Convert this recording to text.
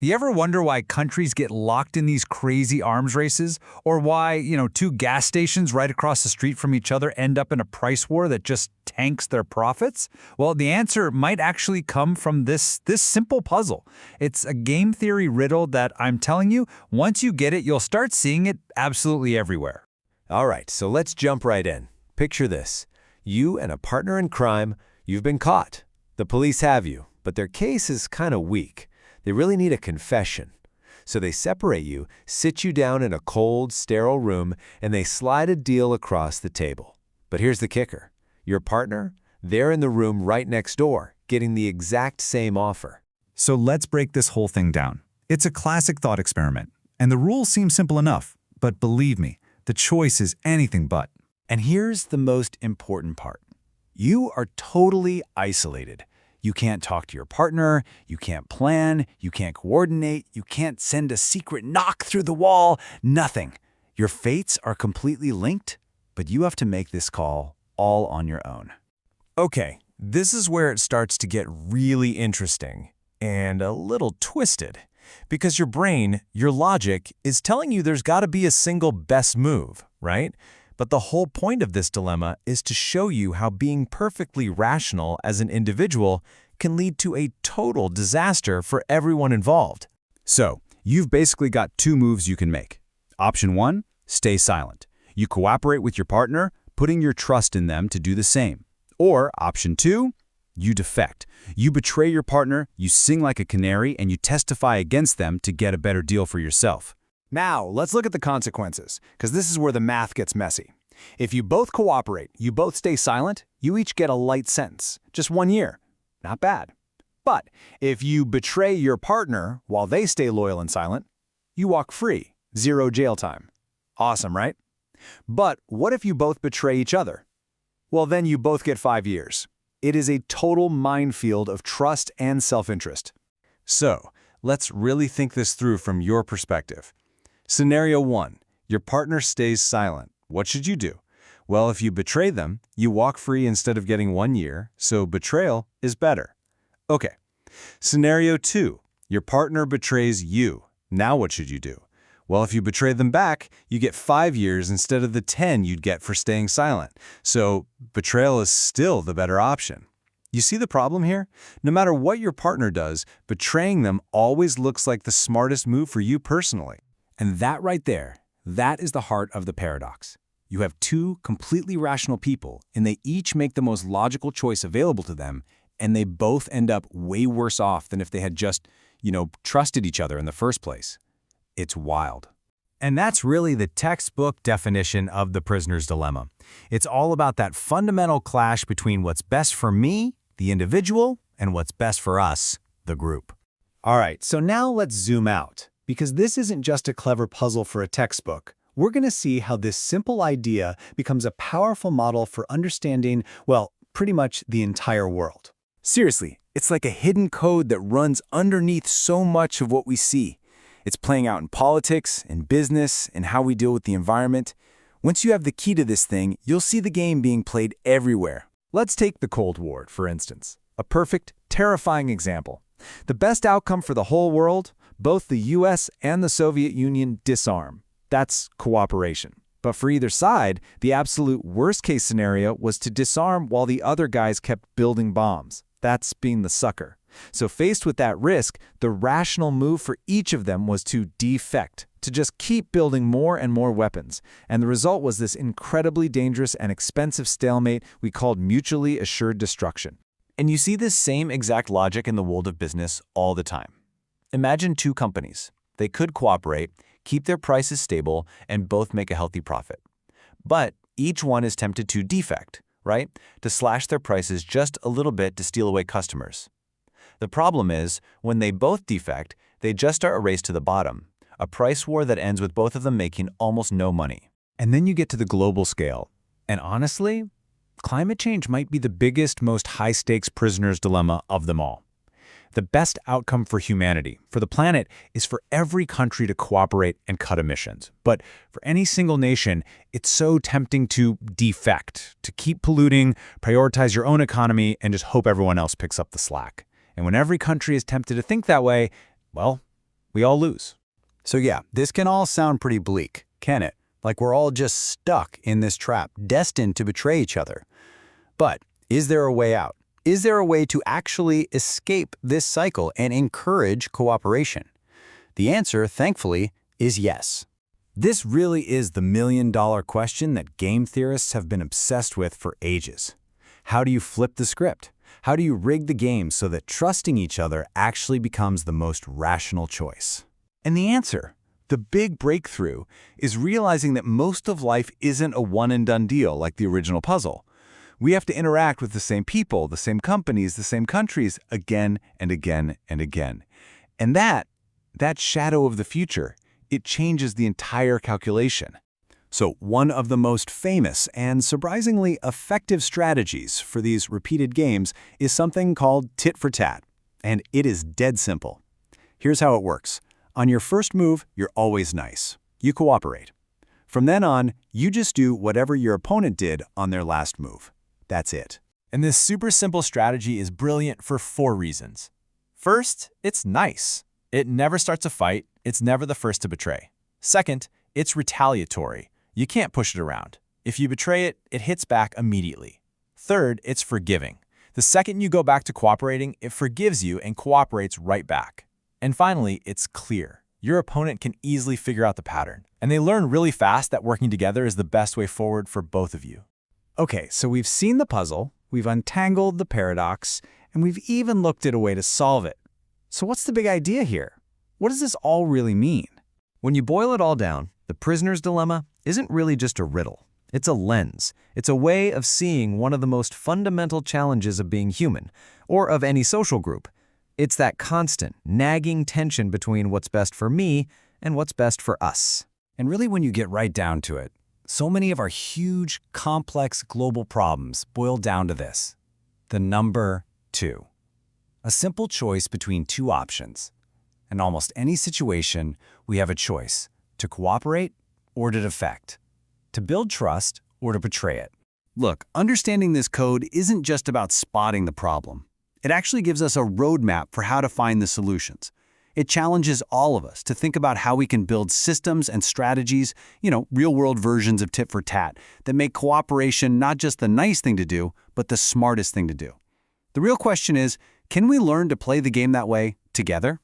You ever wonder why countries get locked in these crazy arms races? Or why, two gas stations right across the street from each other end up in a price war that just tanks their profits? Well, the answer might actually come from this simple puzzle. It's a game theory riddle that I'm telling you, once you get it, you'll start seeing it absolutely everywhere. All right, so let's jump right in. Picture this. You and a partner in crime, you've been caught. The police have you, but their case is kind of weak. They really need a confession. So they separate you, sit you down in a cold, sterile room, and they slide a deal across the table. But here's the kicker. Your partner, they're in the room right next door, getting the exact same offer. So let's break this whole thing down. It's a classic thought experiment, and the rules seem simple enough. But believe me, the choice is anything but. And here's the most important part. You are totally isolated. You can't talk to your partner, you can't plan, you can't coordinate, you can't send a secret knock through the wall, nothing. Your fates are completely linked, but you have to make this call all on your own. Okay, this is where it starts to get really interesting and a little twisted. Because your brain, your logic, is telling you there's got to be a single best move, right? But the whole point of this dilemma is to show you how being perfectly rational as an individual can lead to a total disaster for everyone involved. So, you've basically got two moves you can make. Option 1, stay silent. You cooperate with your partner, putting your trust in them to do the same. Or option 2, you defect. You betray your partner, you sing like a canary, and you testify against them to get a better deal for yourself. Now, let's look at the consequences, because this is where the math gets messy. If you both cooperate, you both stay silent, you each get a light sentence, just 1 year. Not bad. But if you betray your partner while they stay loyal and silent, you walk free, 0 jail time. Awesome, right? But what if you both betray each other? Well, then you both get 5 years. It is a total minefield of trust and self-interest. So, let's really think this through from your perspective. Scenario 1, your partner stays silent. What should you do? Well, if you betray them, you walk free instead of getting 1 year, so betrayal is better. Okay. Scenario 2, your partner betrays you. Now what should you do? Well, if you betray them back, you get 5 years instead of the 10 you'd get for staying silent. So betrayal is still the better option. You see the problem here? No matter what your partner does, betraying them always looks like the smartest move for you personally. And that right there, that is the heart of the paradox. You have two completely rational people, and they each make the most logical choice available to them, and they both end up way worse off than if they had just, trusted each other in the first place. It's wild. And that's really the textbook definition of the prisoner's dilemma. It's all about that fundamental clash between what's best for me, the individual, and what's best for us, the group. All right, so now let's zoom out. Because this isn't just a clever puzzle for a textbook. We're going to see how this simple idea becomes a powerful model for understanding, well, pretty much the entire world. Seriously, it's like a hidden code that runs underneath so much of what we see. It's playing out in politics, in business, in how we deal with the environment. Once you have the key to this thing, you'll see the game being played everywhere. Let's take the Cold War, for instance. A perfect, terrifying example. The best outcome for the whole world? Both the US and the Soviet Union disarm. That's cooperation. But for either side, the absolute worst-case scenario was to disarm while the other guys kept building bombs. That's being the sucker. So faced with that risk, the rational move for each of them was to defect, to just keep building more and more weapons. And the result was this incredibly dangerous and expensive stalemate we called mutually assured destruction. And you see this same exact logic in the world of business all the time. Imagine two companies. They could cooperate, keep their prices stable, and both make a healthy profit. But each one is tempted to defect, right? To slash their prices just a little bit to steal away customers. The problem is, when they both defect, they just start a race to the bottom, a price war that ends with both of them making almost no money. And then you get to the global scale. And honestly, climate change might be the biggest, most high-stakes prisoner's dilemma of them all. The best outcome for humanity, for the planet, is for every country to cooperate and cut emissions. But for any single nation, it's so tempting to defect, to keep polluting, prioritize your own economy, and just hope everyone else picks up the slack. And when every country is tempted to think that way, well, We all lose. So yeah, this can all sound pretty bleak, can it? Like we're all just stuck in this trap, destined to betray each other. But is there a way out? Is there a way to actually escape this cycle and encourage cooperation? The answer, thankfully, is yes. This really is the million-dollar question that game theorists have been obsessed with for ages. How do you flip the script? How do you rig the game so that trusting each other actually becomes the most rational choice? And the answer, the big breakthrough, is realizing that most of life isn't a one-and-done deal like the original puzzle. We have to interact with the same people, the same companies, the same countries again and again and again. And that shadow of the future, it changes the entire calculation. So one of the most famous and surprisingly effective strategies for these repeated games is something called tit for tat. And it is dead simple. Here's how it works. On your first move, you're always nice. You cooperate. From then on, you just do whatever your opponent did on their last move. That's it. And this super simple strategy is brilliant for 4 reasons. First, it's nice. It never starts a fight. It's never the first to betray. Second, it's retaliatory. You can't push it around. If you betray it, it hits back immediately. Third, it's forgiving. The second you go back to cooperating, it forgives you and cooperates right back. And finally, it's clear. Your opponent can easily figure out the pattern, and they learn really fast that working together is the best way forward for both of you. Okay, so we've seen the puzzle, we've untangled the paradox, and we've even looked at a way to solve it. So what's the big idea here? What does this all really mean? When you boil it all down, the prisoner's dilemma isn't really just a riddle. It's a lens. It's a way of seeing one of the most fundamental challenges of being human, or of any social group. It's that constant, nagging tension between what's best for me and what's best for us. And really, when you get right down to it, so many of our huge, complex global problems boil down to this: the number 2. A simple choice between 2 options. In almost any situation, we have a choice: to cooperate or to defect, to build trust or to betray it. Look, understanding this code isn't just about spotting the problem. It actually gives us a roadmap for how to find the solutions. It challenges all of us to think about how we can build systems and strategies, real-world versions of tit for tat, that make cooperation not just the nice thing to do, but the smartest thing to do. The real question is, can we learn to play the game that way together?